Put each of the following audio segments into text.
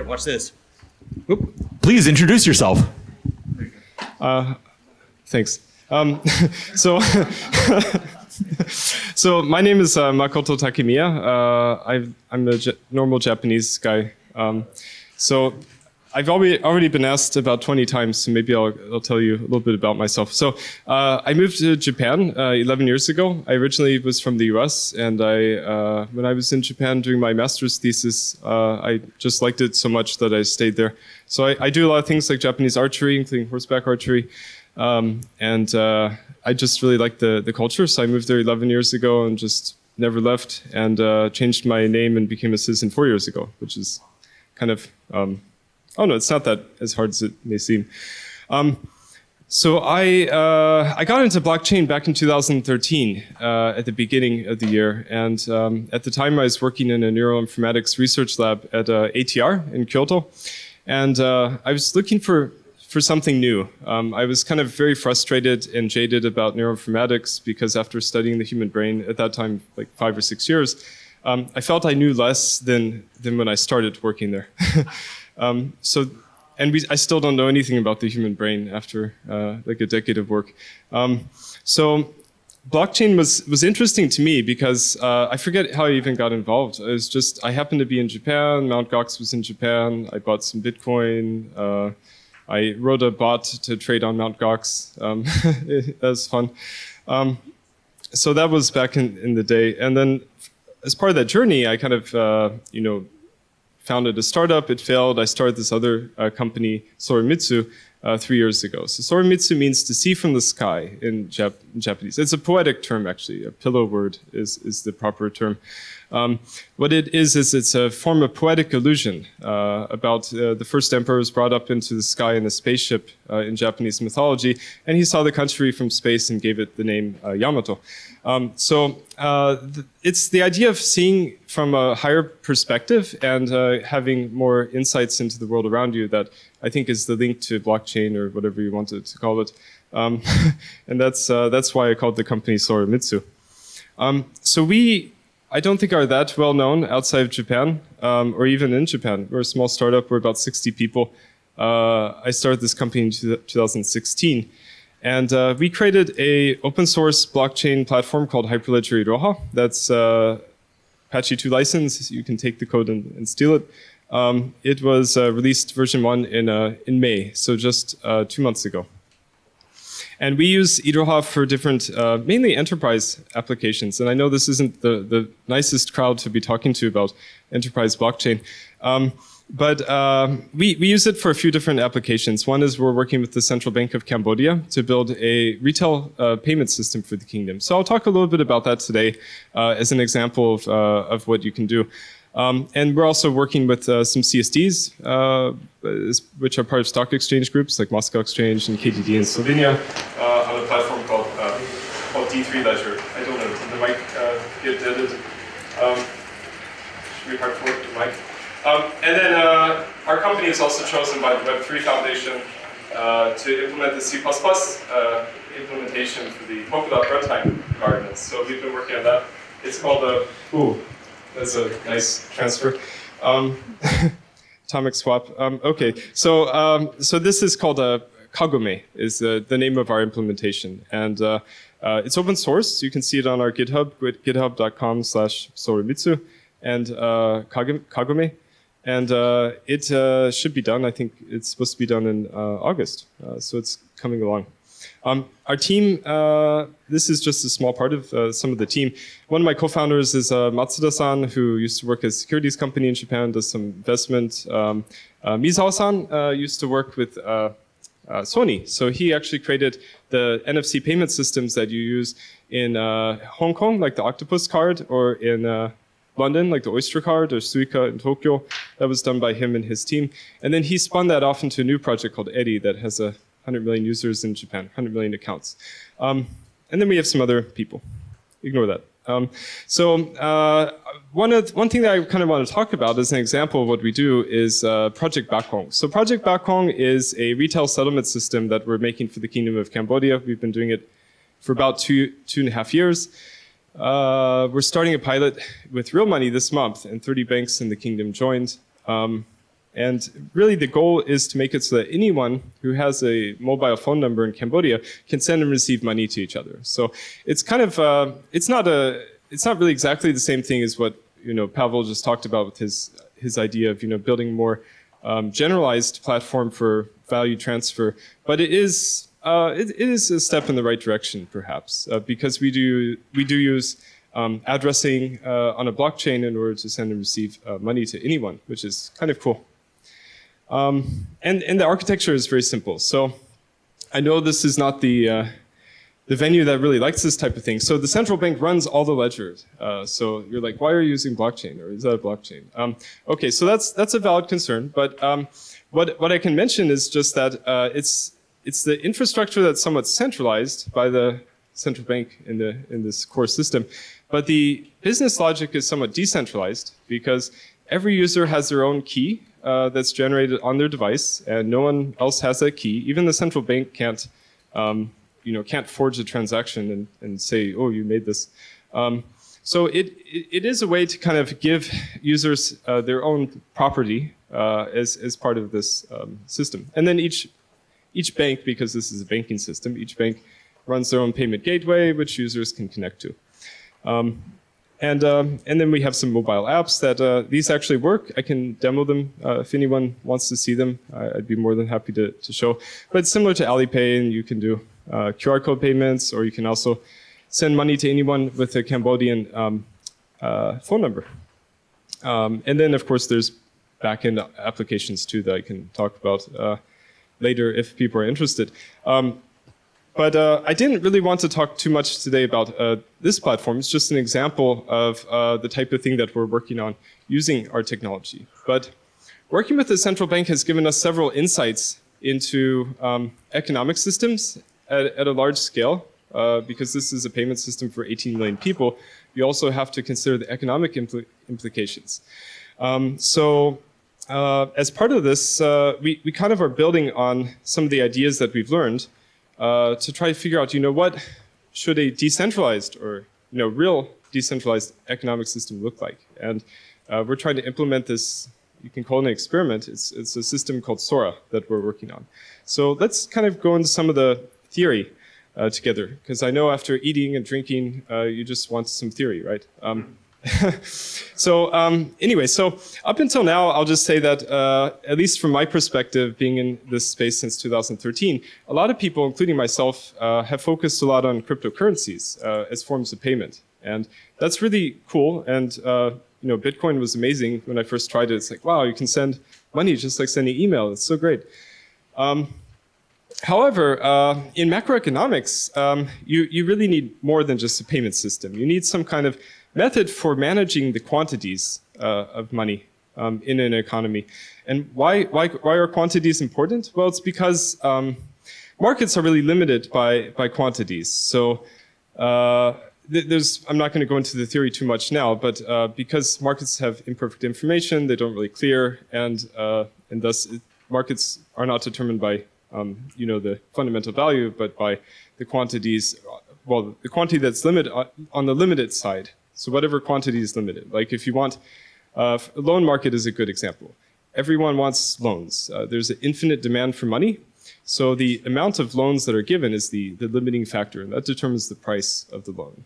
Here, watch this. Oop. Please introduce yourself. Thanks. So, so my name is Makoto Takemiya. I'm a normal Japanese guy. So I've already been asked about 20 times, so maybe I'll tell you a little bit about myself. So I moved to Japan 11 years ago. I originally was from the US, and when I was in Japan doing my master's thesis, I just liked it so much that I stayed there. So I do a lot of things like Japanese archery, including horseback archery, and I just really like the culture. So I moved there 11 years ago and just never left, and changed my name and became a citizen 4 years ago, which is kind of... oh no, it's not that as hard as it may seem. So I got into blockchain back in 2013 at the beginning of the year, and at the time I was working in a neuroinformatics research lab at ATR in Kyoto, and I was looking for something new. I was kind of very frustrated and jaded about neuroinformatics because after studying the human brain at that time, like 5 or 6 years, I felt I knew less than when I started working there. I still don't know anything about the human brain after like a decade of work. So blockchain was interesting to me because I forget how I even got involved. I happened to be in Japan. Mt. Gox was in Japan. I bought some Bitcoin. I wrote a bot to trade on Mt. Gox. That was fun. So that was back in the day. And then as part of that journey, I kind of, founded a startup. It failed. I started this other company, Sora 3 years ago. So Sora means to see from the sky in Japanese. It's a poetic term, actually. A pillow word is the proper term. What it is it's a form of poetic illusion about the first emperor was brought up into the sky in a spaceship in Japanese mythology, and he saw the country from space and gave it the name Yamato. It's the idea of seeing from a higher perspective and having more insights into the world around you that I think is the link to blockchain or whatever you wanted to call it. And that's why I called the company Sora Mitsu. So I don't think are that well known outside of Japan or even in Japan. We're a small startup. We're about 60 people. I started this company in 2016. And we created a open source blockchain platform called Hyperledger Iroha. That's Apache 2 license. You can take the code and steal it. It was released version 1 in May, so just 2 months ago. And we use Iroha for different, mainly enterprise applications. And I know this isn't the nicest crowd to be talking to about enterprise blockchain. But we use it for a few different applications. One is we're working with the Central Bank of Cambodia to build a retail payment system for the kingdom. So I'll talk a little bit about that today as an example of what you can do. And we're also working with some CSDs, which are part of stock exchange groups like Moscow Exchange and KDD in Slovenia, on a platform called D3 Ledger. I don't know, did the mic get deaded? Should we hard forward the mic? And then our company is also chosen by the Web3 Foundation to implement the C++ implementation for the Polkadot runtime environment. So we've been working on that. It's called that's a nice transfer. Atomic swap. Okay, so this is called Kagome, is the name of our implementation. And it's open source. You can see it on our GitHub, github.com/soramitsu, and Kagome. And it should be done. I think it's supposed to be done in August. So it's coming along. Our team, this is just a small part of some of the team. One of my co-founders is Matsuda-san, who used to work at a securities company in Japan, does some investment. Mizawa-san used to work with Sony. So he actually created the NFC payment systems that you use in Hong Kong, like the Octopus card, or in London, like the Oyster card, or Suica in Tokyo. That was done by him and his team. And then he spun that off into a new project called Eri that has 100 million users in Japan, 100 million accounts. And then we have some other people. Ignore that. One thing that I kind of want to talk about as an example of what we do is Project Bakhong. So Project Bakhong is a retail settlement system that we're making for the Kingdom of Cambodia. We've been doing it for about two and a half years. We're starting a pilot with real money this month, and 30 banks in the kingdom joined. And really the goal is to make it so that anyone who has a mobile phone number in Cambodia can send and receive money to each other. So it's kind of, it's not really exactly the same thing as what, Pavel just talked about with his idea of, building more generalized platform for value transfer. But it is a step in the right direction, perhaps, because we do use addressing on a blockchain in order to send and receive money to anyone, which is kind of cool. And the architecture is very simple. So I know this is not the venue that really likes this type of thing. So the central bank runs all the ledgers. So you're like, why are you using blockchain, or is that a blockchain? Okay, so that's a valid concern. But what I can mention is just that it's the infrastructure that's somewhat centralized by the central bank in this core system, but the business logic is somewhat decentralized because every user has their own key that's generated on their device, and no one else has that key. Even the central bank can't forge a transaction and say, oh, you made this. So it is a way to kind of give users their own property as part of this system. And then each bank, because this is a banking system, each bank runs their own payment gateway, which users can connect to. And then we have some mobile apps that these actually work. I can demo them if anyone wants to see them. I'd be more than happy to show. But it's similar to Alipay, and you can do QR code payments, or you can also send money to anyone with a Cambodian phone number. And then, of course, there's back-end applications too that I can talk about later if people are interested. But I didn't really want to talk too much today about this platform. It's just an example of the type of thing that we're working on using our technology. But working with the central bank has given us several insights into economic systems at a large scale. Because this is a payment system for 18 million people, you also have to consider the economic implications. As part of this, we kind of are building on some of the ideas that we've learned to try to figure out, what should a decentralized or real decentralized economic system look like? And we're trying to implement this. You can call it an experiment. It's a system called Sora that we're working on. So let's kind of go into some of the theory together, because I know after eating and drinking, you just want some theory, right? Anyway, so up until now, I'll just say that, at least from my perspective, being in this space since 2013, a lot of people, including myself, have focused a lot on cryptocurrencies as forms of payment. And that's really cool. And, Bitcoin was amazing when I first tried it. It's like, wow, you can send money just like sending email. It's so great. However, in macroeconomics, you really need more than just a payment system. You need some kind of method for managing the quantities of money in an economy. And why are quantities important? Well, it's because markets are really limited by quantities. So I'm not going to go into the theory too much now, but because markets have imperfect information, they don't really clear, and thus markets are not determined by the fundamental value, but by the quantities, well, the quantity that's limited on the limited side. So whatever quantity is limited. Like if you want, loan market is a good example. Everyone wants loans. There's an infinite demand for money. So the amount of loans that are given is the limiting factor, and that determines the price of the loan.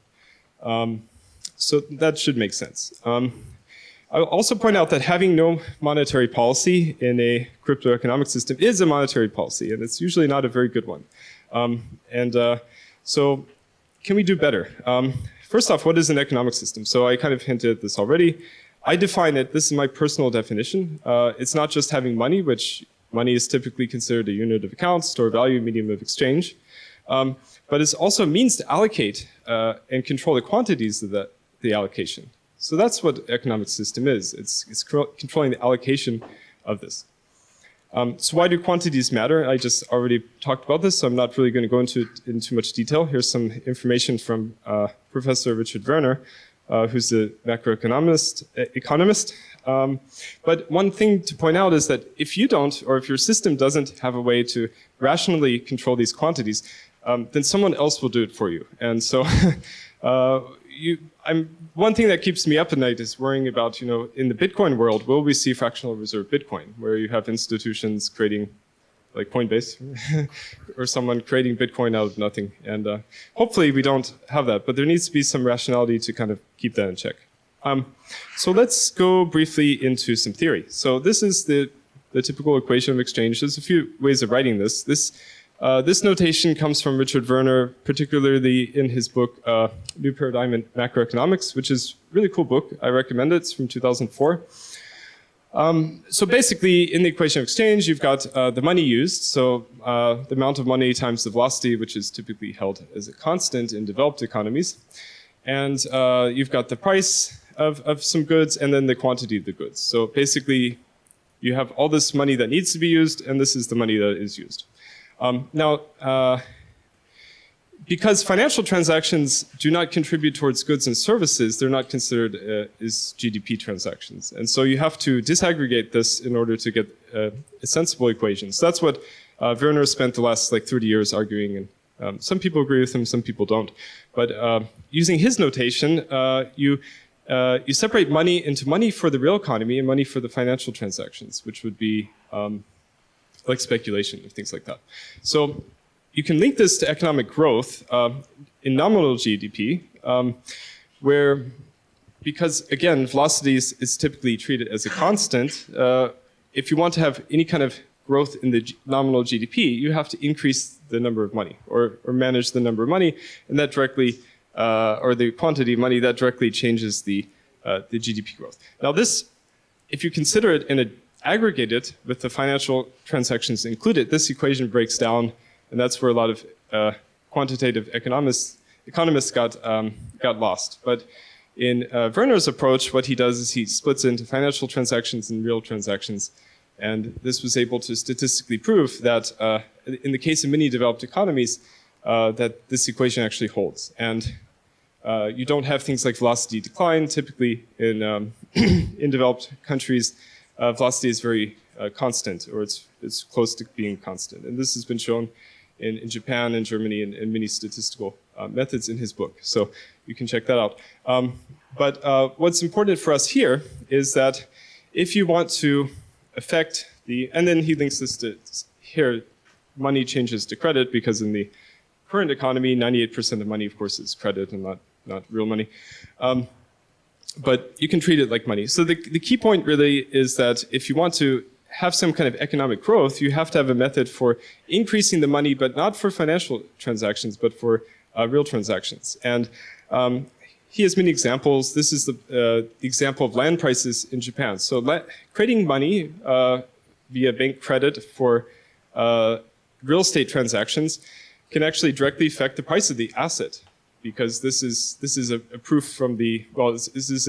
So that should make sense. I'll also point out that having no monetary policy in a crypto economic system is a monetary policy, and it's usually not a very good one. So can we do better? First off, what is an economic system? So I kind of hinted at this already. I define it, this is my personal definition. It's not just having money, which money is typically considered a unit of account, store value, medium of exchange. But it's also a means to allocate and control the quantities of the allocation. So that's what economic system is. It's controlling the allocation of this. So why do quantities matter? I just already talked about this, so I'm not really going to go into it in too much detail. Here's some information from Professor Richard Werner, who's a macroeconomist. But one thing to point out is that if you don't, or if your system doesn't have a way to rationally control these quantities, then someone else will do it for you. And so one thing that keeps me up at night is worrying about, in the Bitcoin world, will we see fractional reserve Bitcoin, where you have institutions creating, like Coinbase, or someone creating Bitcoin out of nothing. And hopefully we don't have that, but there needs to be some rationality to kind of keep that in check. So let's go briefly into some theory. So this is the typical equation of exchange. There's a few ways of writing this. This notation comes from Richard Werner, particularly in his book, New Paradigm in Macroeconomics, which is a really cool book. I recommend it. It's from 2004. So basically, in the equation of exchange, you've got the money used, so the amount of money times the velocity, which is typically held as a constant in developed economies. And you've got the price of some goods, and then the quantity of the goods. So basically, you have all this money that needs to be used, and this is the money that is used. Now, because financial transactions do not contribute towards goods and services, they're not considered as GDP transactions. And so you have to disaggregate this in order to get a sensible equation. So that's what Werner spent the last 30 years arguing. And some people agree with him, some people don't. But using his notation, you separate money into money for the real economy and money for the financial transactions, which would be like speculation and things like that. So you can link this to economic growth in nominal GDP, where, because again, velocity is typically treated as a constant, if you want to have any kind of growth in the nominal GDP, you have to increase the number of money or manage the number of money, and that directly, or the quantity of money, that directly changes the GDP growth. Now this, if you consider it in an aggregate it with the financial transactions included, this equation breaks down, and that's where a lot of quantitative economists got lost. But in Werner's approach, what he does is he splits into financial transactions and real transactions, and this was able to statistically prove that in the case of many developed economies, that this equation actually holds. And you don't have things like velocity decline. Typically in developed countries, velocity is very constant, or it's close to being constant. And this has been shown in Japan and Germany and many statistical methods in his book. So you can check that out. But what's important for us here is that if you want to affect and then he links this to here, money changes to credit, because in the current economy, 98% of money, of course, is credit and not real money. But you can treat it like money. So the key point really is that if you want to have some kind of economic growth, you have to have a method for increasing the money, but not for financial transactions, but for real transactions. And he has many examples. This is the example of land prices in Japan. So creating money via bank credit for real estate transactions can actually directly affect the price of the asset, because this is a proof from this is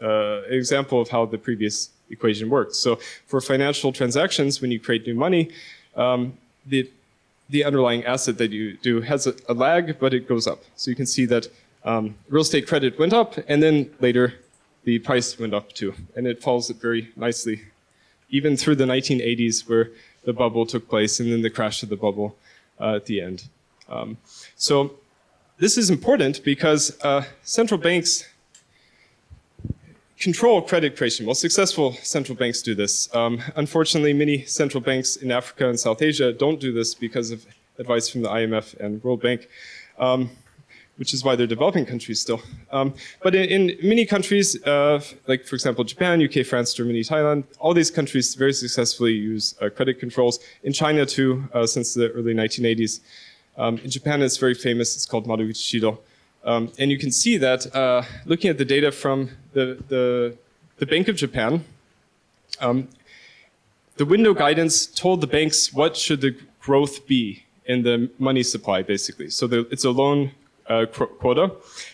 an example of how the previous equation works. So for financial transactions, when you create new money, the underlying asset that you do has a lag, but it goes up. So you can see that real estate credit went up, and then later the price went up too. And it follows it very nicely, even through the 1980s, where the bubble took place, and then the crash of the bubble at the end. So this is important because central banks control credit creation. Well, successful central banks do this. Unfortunately, many central banks in Africa and South Asia don't do this because of advice from the IMF and World Bank, which is why they're developing countries still. But in many countries, like for example, Japan, UK, France, Germany, Thailand, all these countries very successfully use credit controls. In China too, since the early 1980s. In Japan, it's very famous. It's called Madoguchi Shido. And you can see that looking at the data from the Bank of Japan, the window guidance told the banks what should the growth be in the money supply, basically. So it's a loan quota.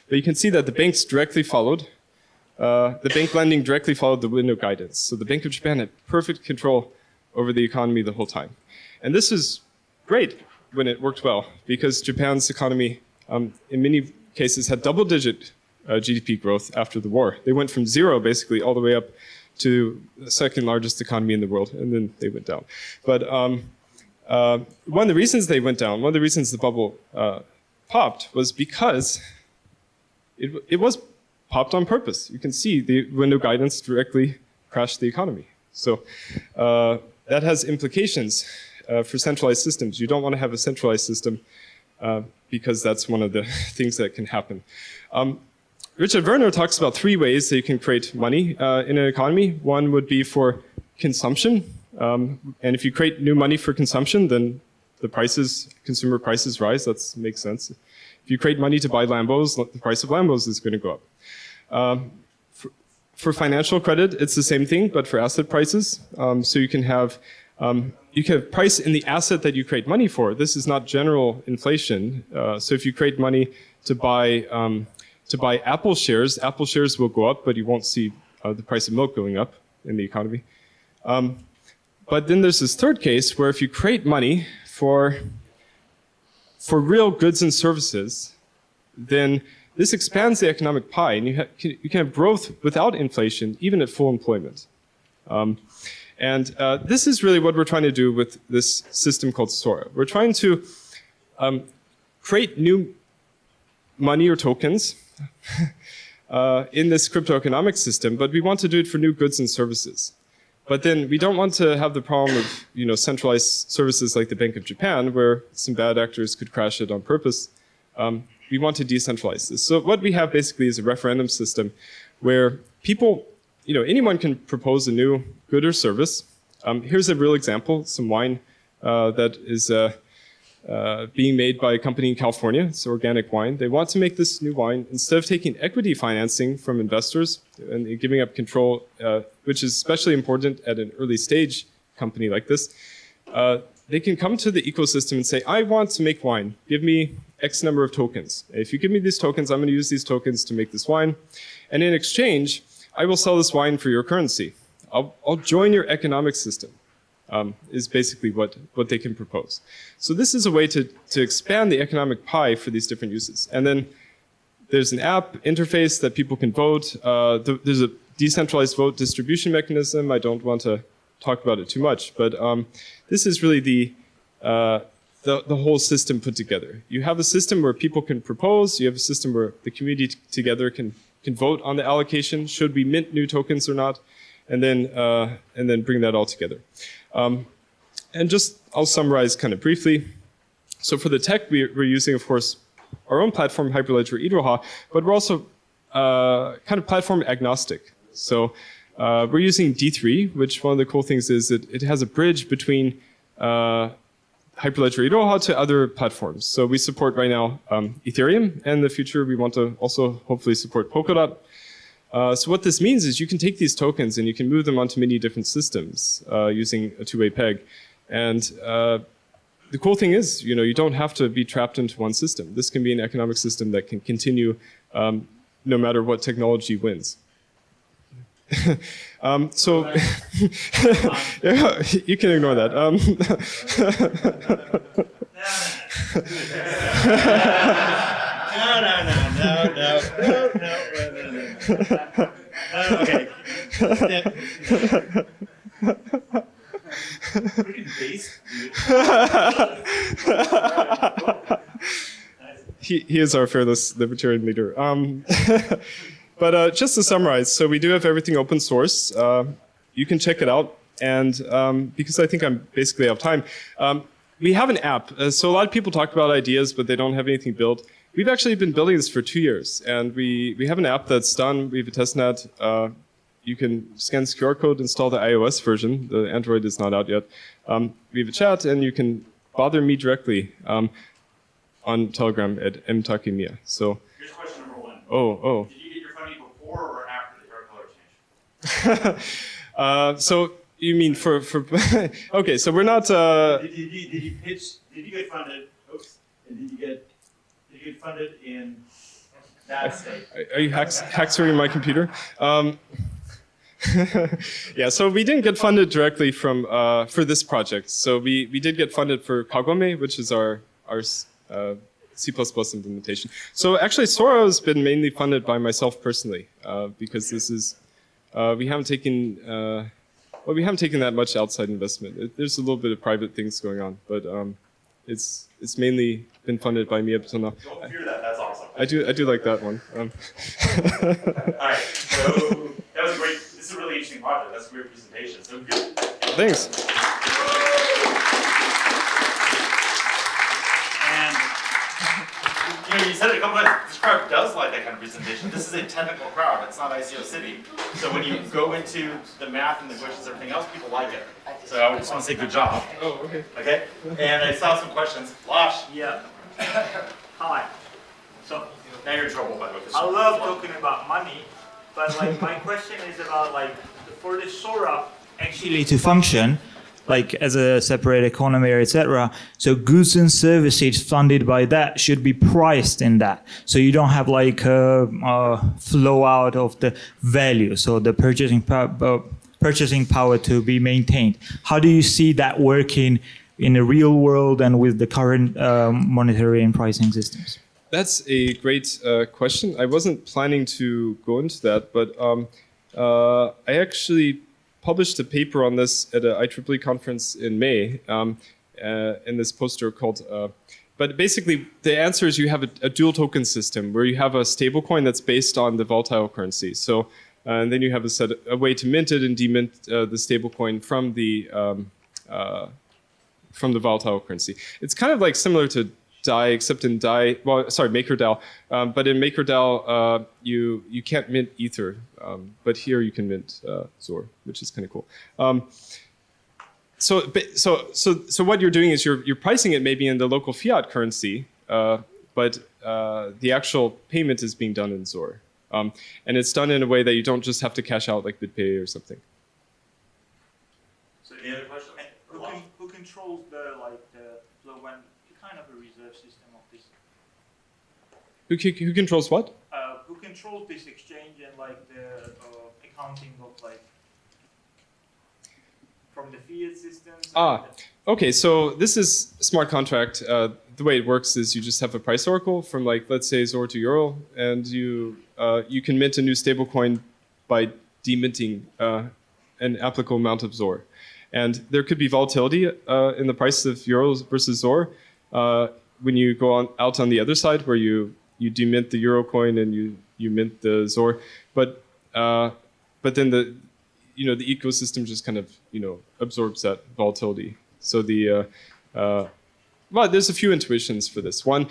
But you can see that the banks directly followed, the bank lending directly followed the window guidance. So the Bank of Japan had perfect control over the economy the whole time. And this is great when it worked well, because Japan's economy, in many cases, had double-digit GDP growth after the war. They went from zero, basically, all the way up to the second largest economy in the world, and then they went down. But one of the reasons they went down, one of the reasons the bubble popped, was because it was popped on purpose. You can see the window guidance directly crashed the economy. So that has implications for centralized systems. You don't want to have a centralized system because that's one of the things that can happen. Richard Werner talks about 3 ways that you can create money in an economy. One would be for consumption. And if you create new money for consumption, then the prices, consumer prices rise. That makes sense. If you create money to buy Lambos, the price of Lambos is going to go up. For financial credit, it's the same thing, but for asset prices. So you can have price in the asset that you create money for. This is not general inflation. So if you create money to buy Apple shares will go up, but you won't see the price of milk going up in the economy. But then there's this third case where if you create money for real goods and services, then this expands the economic pie, and you can have growth without inflation, even at full employment. This is really what we're trying to do with this system called Sora. We're trying to create new money or tokens in this crypto economic system, but we want to do it for new goods and services. But then we don't want to have the problem of centralized services like the Bank of Japan, where some bad actors could crash it on purpose. We want to decentralize this. So what we have basically is a referendum system where people, anyone can propose a new good or service. Here's a real example, some wine that is being made by a company in California. It's organic wine. They want to make this new wine. Instead of taking equity financing from investors and giving up control, which is especially important at an early stage company like this, they can come to the ecosystem and say, I want to make wine. Give me X number of tokens. If you give me these tokens, I'm going to use these tokens to make this wine. And in exchange, I will sell this wine for your currency. I'll join your economic system. Is basically what they can propose. So this is a way to expand the economic pie for these different uses. And then there's an app interface that people can vote. There's a decentralized vote distribution mechanism. I don't want to talk about it too much, but this is really the whole system put together. You have a system where people can propose. You have a system where the community together can vote on the allocation. Should we mint new tokens or not? And then bring that all together. And I'll summarize kind of briefly. So for the tech, we're using, of course, our own platform, Hyperledger Iroha, but we're also kind of platform agnostic. So we're using D3, which one of the cool things is that it has a bridge between Hyperledger Iroha to other platforms. So we support right now Ethereum, and in the future we want to also hopefully support Polkadot. So what this means is you can take these tokens and you can move them onto many different systems using a two-way peg. And the cool thing is, you don't have to be trapped into one system. This can be an economic system that can continue no matter what technology wins. So you can ignore that. Okay. Freaking bass, dude. He is our fearless libertarian leader. But just to summarize, so we do have everything open source. You can check it out. And because I think I'm basically out of time, we have an app. So a lot of people talk about ideas, but they don't have anything built. We've actually been building this for 2 years, and we have an app that's done. We have a testnet. You can scan this QR code, install the iOS version. The Android is not out yet. We have a chat, and you can bother me directly on Telegram at Takemiya. So. Here's question number 1. Oh. Did you get your funding before or after the hair color change? So you mean for okay? So we're not. Did you get funded? Oops. And did you get funded in that state? Are you hacksering my computer? Yeah, so we didn't get funded directly from for this project. So we did get funded for Kagome, which is our C++ implementation. So actually, Sora has been mainly funded by myself personally because this is we haven't taken that much outside investment. There's a little bit of private things going on, but it's mainly been funded by me up until now. Don't fear that. That's awesome. I do like that one. All right, so that was great. This is a really interesting project. That's a great presentation. So good. Thanks. And you said it a couple times. This crowd does like that kind of presentation. This is a technical crowd. It's not ICO City. So when you go into the math and the questions and everything else, people like it. So I just want to say good job. Oh, okay. Okay. And I saw some questions. Lash. Yeah. Hi. So Now you're in trouble, by the way. I love talking about money, but like my question is about like for the Sora actually to function, like as a separate economy, etc. So goods and services funded by that should be priced in that. So you don't have like a flow out of the value. So the purchasing power to be maintained. How do you see that working in the real world and with the current monetary and pricing systems? That's a great question. I wasn't planning to go into that, but I actually published a paper on this at an IEEE conference in May in this poster called, but basically the answer is you have a dual token system where you have a stable coin that's based on the volatile currency. So, and then you have a way to mint it and demint the stable coin from the volatile currency. It's kind of like similar to DAI, except in DAI, MakerDAO. But in MakerDAO, you can't mint Ether, but here you can mint Zor, which is kind of cool. So what you're doing is you're pricing it maybe in the local fiat currency, but the actual payment is being done in Zor, and it's done in a way that you don't just have to cash out like BitPay or something. So any other questions? who controls the flow when kind of a reserve system of this? Who controls what? Who controls this exchange and like the accounting of like from the fiat systems? Okay. So this is a smart contract. The way it works is you just have a price oracle from like let's say Zor to Euro, and you can mint a new stablecoin by deminting an applicable amount of Zor, and there could be volatility in the price of Euros versus Zor. When you go out on the other side, where you demint the Euro coin and you mint the Zor, but then the ecosystem just kind of absorbs that volatility. So well, there's a few intuitions for this. One,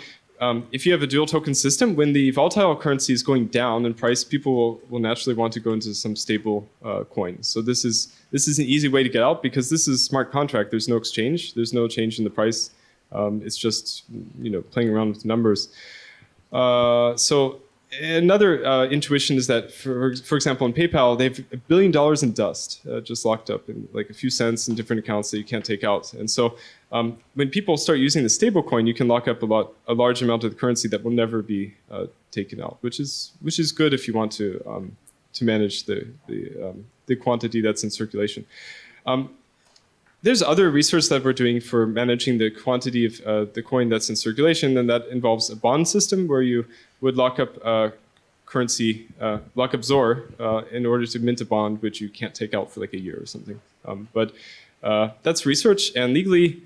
if you have a dual token system, when the volatile currency is going down in price, people will naturally want to go into some stable coin. So this is an easy way to get out because this is a smart contract. There's no exchange. There's no change in the price. It's just playing around with numbers. So another intuition is that, for example, in PayPal, they have $1 billion in dust just locked up in like a few cents in different accounts that you can't take out. And so when people start using the stablecoin, you can lock up a large amount of the currency that will never be taken out, which is good if you want to manage the quantity that's in circulation. There's other research that we're doing for managing the quantity of the coin that's in circulation, and that involves a bond system where you would lock up currency, lock up Zor in order to mint a bond, which you can't take out for like a year or something. But that's research, and legally,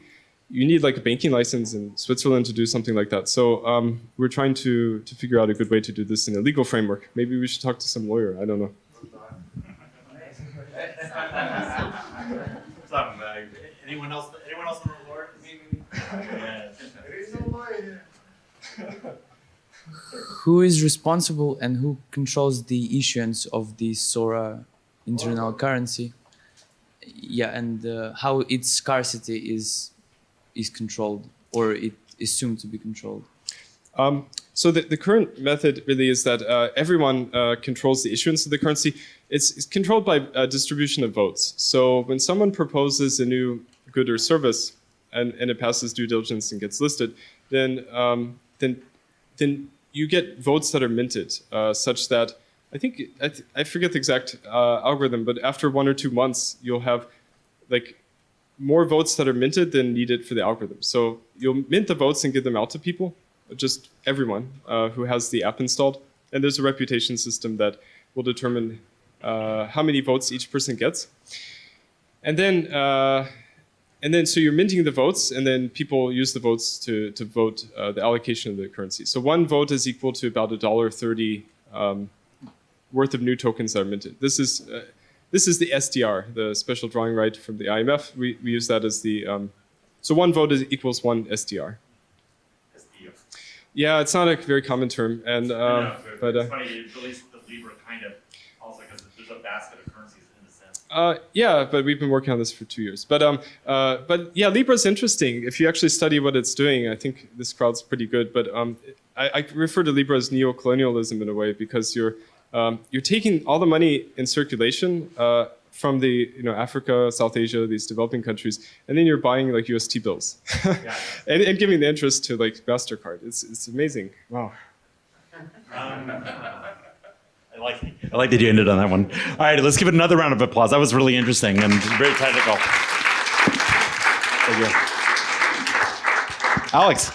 you need like a banking license in Switzerland to do something like that. So we're trying to figure out a good way to do this in a legal framework. Maybe we should talk to some lawyer. I don't know. Anyone else on the floor? Who is responsible and who controls the issuance of the Sora internal currency? Yeah, and how its scarcity is controlled, or it is assumed to be controlled. So the current method really is that everyone controls the issuance of the currency. It's controlled by distribution of votes. So when someone proposes a new good or service and it passes due diligence and gets listed, then you get votes that are minted such that I forget the exact algorithm, but after 1 or 2 months, you'll have like more votes that are minted than needed for the algorithm. So you'll mint the votes and give them out to people, just everyone who has the app installed. And there's a reputation system that will determine how many votes each person gets. And then and then so you're minting the votes, and then people use the votes to vote the allocation of the currency. So one vote is equal to about $1.30 worth of new tokens that are minted. This is the SDR, the special drawing right from the IMF. We use that as the so one vote equals one SDR. Yeah, it's not a very common term, and but it's funny, at least the Libra kind of also, because there's a basket of currencies in a sense. Yeah, but we've been working on this for 2 years. But yeah, Libra's interesting. If you actually study what it's doing, I think this crowd's pretty good. But I refer to Libra as neo-colonialism in a way, because you're taking all the money in circulation from the Africa, South Asia, these developing countries, and then you're buying like UST bills and giving the interest to like MasterCard. It's amazing. Wow. I like that you ended on that one. All right, let's give it another round of applause. That was really interesting and very technical. Thank you. Alex.